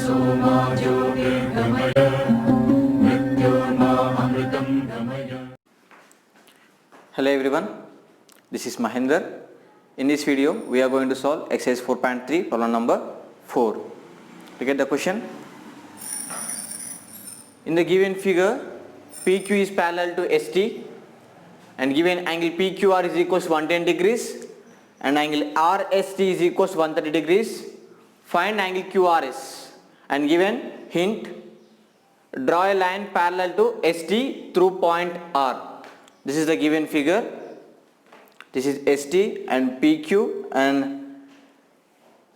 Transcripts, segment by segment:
सोमा ज्योतिर्गमय मृत्योर्मा अमृतं गमय. Hello everyone, this is Mahendra. In this video we are going to solve exercise 4.3 problem number 4. Look at the question. In the given figure, PQ is parallel to ST and given angle PQR is equals to 110 degrees and angle RST is equals to 130 degrees. Find angle QRS and given hint, draw a line parallel to ST through point R. This is the given figure. This is ST and PQ, and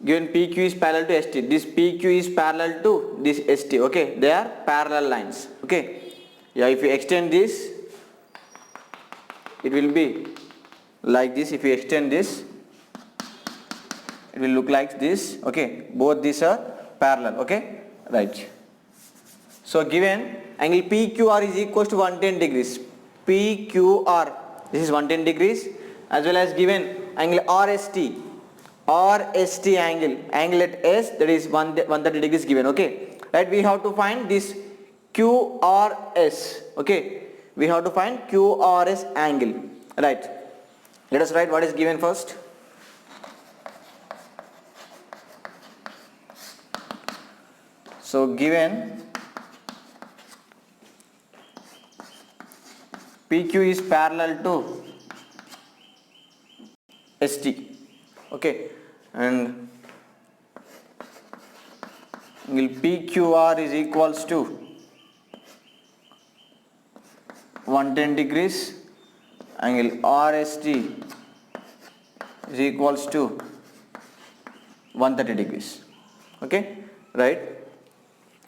given PQ is parallel to ST. This PQ is parallel to this ST. Okay, they are parallel lines. Okay, yeah, if you extend this, it will be like this. If you extend this, it will look like this. Okay, both these are parallel. Okay, right. So given angle PQR is equals to 110 degrees. PQR, this is 110 degrees, as well as given angle RST angle at S, that is 130 degrees given. Okay, right, we have to find this QRS. Okay, we have to find QRS angle. Right, let us write what is given first. So given PQ is parallel to ST. Okay, and angle PQR is equals to 110 degrees, angle RST is equals to 130 degrees. Okay, right.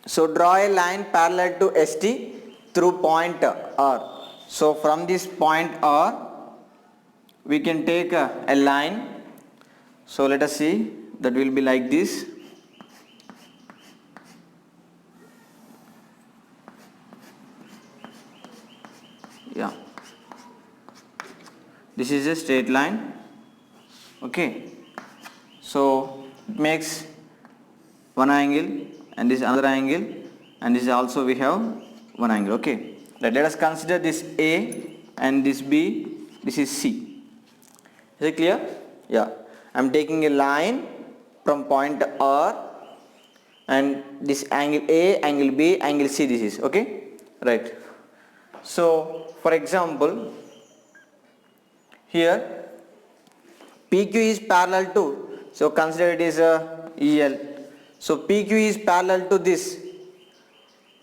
So draw a line parallel to ST through point R. So from this point R we can take a line. So let us see, that will be like this. Yeah, this is a straight line. Okay, so it makes one angle and this another angle, and this also we have one angle. Okay, let us consider this A and this B, this is C. Is it clear? Yeah, I am taking a line from point R and this angle A, angle B, angle C, this is. Okay, right. So for example, here PQ is parallel to, so consider it is a EL. So PQ is parallel to this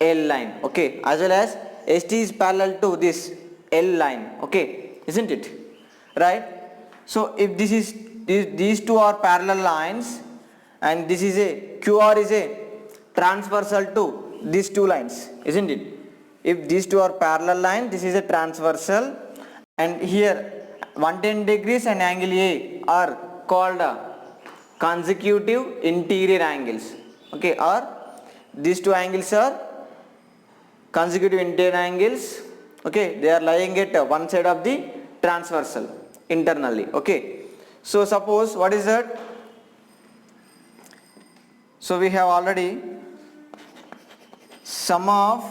L line. Okay, as well as ST is parallel to this L line. Okay, isn't it? Right. So if this is these two are parallel lines, and this is a QR is a transversal to these two lines, isn't it? If these two are parallel lines, this is a transversal, and here 110 degrees and angle A are called consecutive interior angles. Okay, or these two angles are consecutive interior angles. Okay, they are lying at one side of the transversal internally. Okay, so suppose what is that? So we have already sum of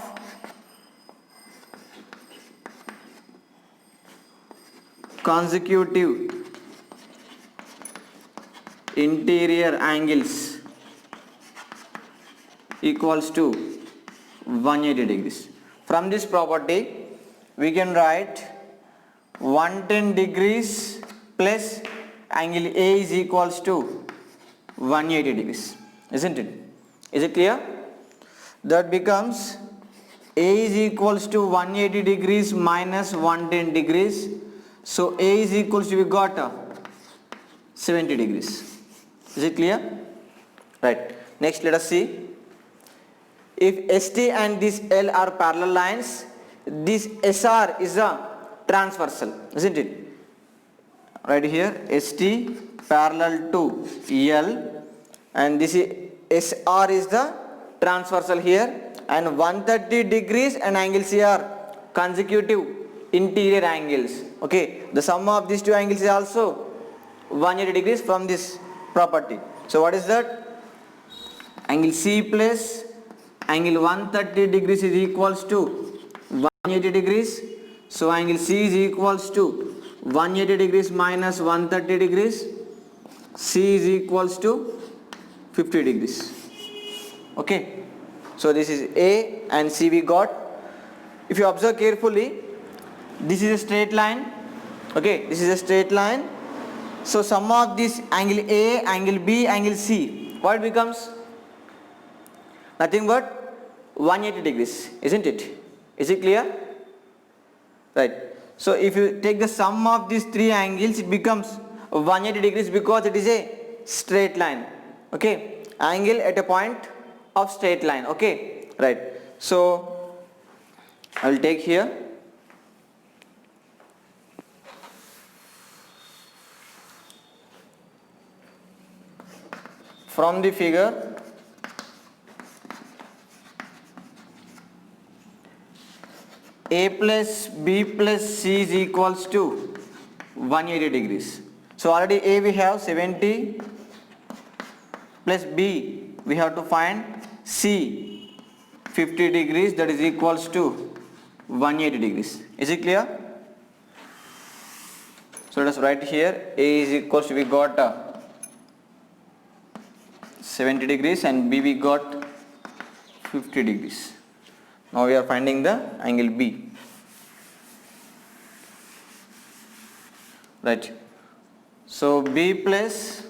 consecutive interior angles equals to 180 degrees. From this property we can write 110 degrees plus angle A is equals to 180 degrees, isn't it? Is it clear? That becomes A is equals to 180 degrees minus 110 degrees. So A is equals to, we got 70 degrees. Is it clear? Right. Next let us see. If ST and this L are parallel lines, this SR is a transversal, isn't it? Right here ST parallel to L, and this is SR is the transversal here, and 130 degrees and angle C are consecutive interior angles. Okay, the sum of these two angles is also 180 degrees from this property. So what is that? angle C plus angle 130 degrees is equals to 180 degrees. So angle C is equals to 180 degrees minus 130 degrees. C is equals to 50 degrees. Okay. So this is A and C we got. If you observe carefully, this is a straight line. Okay, this is a straight line. So sum of this angle A, angle B, angle C, what becomes? Nothing but 180 degrees, isn't it? Is it clear? Right. So if you take the sum of these three angles, it becomes 180 degrees because it is a straight line. Okay, angle at a point of straight line. Okay, right. So I will take here. From the figure, A plus B plus C is equals to 180 degrees. So already A we have 70 plus B we have to find C 50 degrees, that is equals to 180 degrees. Is it clear? So let us write here A is equals to, we got 70 degrees and B we got 50 degrees. Now we are finding the angle B. Right. So B plus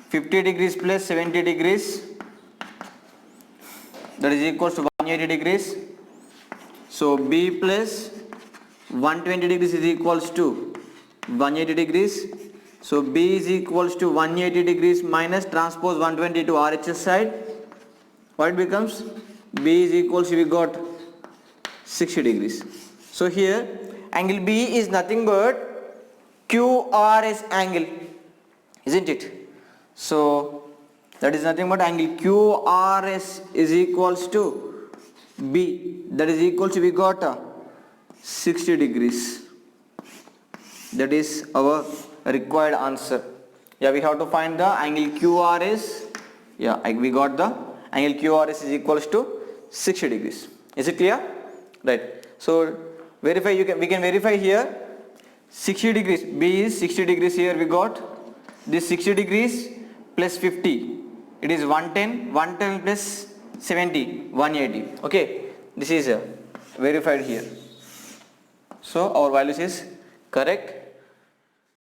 50 degrees plus 70 degrees, that is equals to 180 degrees. So B plus 120 degrees is equals to 180 degrees. So B is equals to 180 degrees minus transpose 120 to RHS side. What it becomes? B is equals to, we got 60 degrees. So here angle B is nothing but QRS angle, isn't it? So that is nothing but angle QRS is equals to B, that is equals to, we got 60 degrees. That is our required answer. Yeah, we have to find the angle QRS. Yeah, we got the angle QRS is equals to 60 degrees. Is it clear? Right. So verify, we can verify here 60 degrees. B is 60 degrees here we got. This 60 degrees plus 50. It is 110. 110 plus 70. 180. Okay. This is verified here. So our values is correct.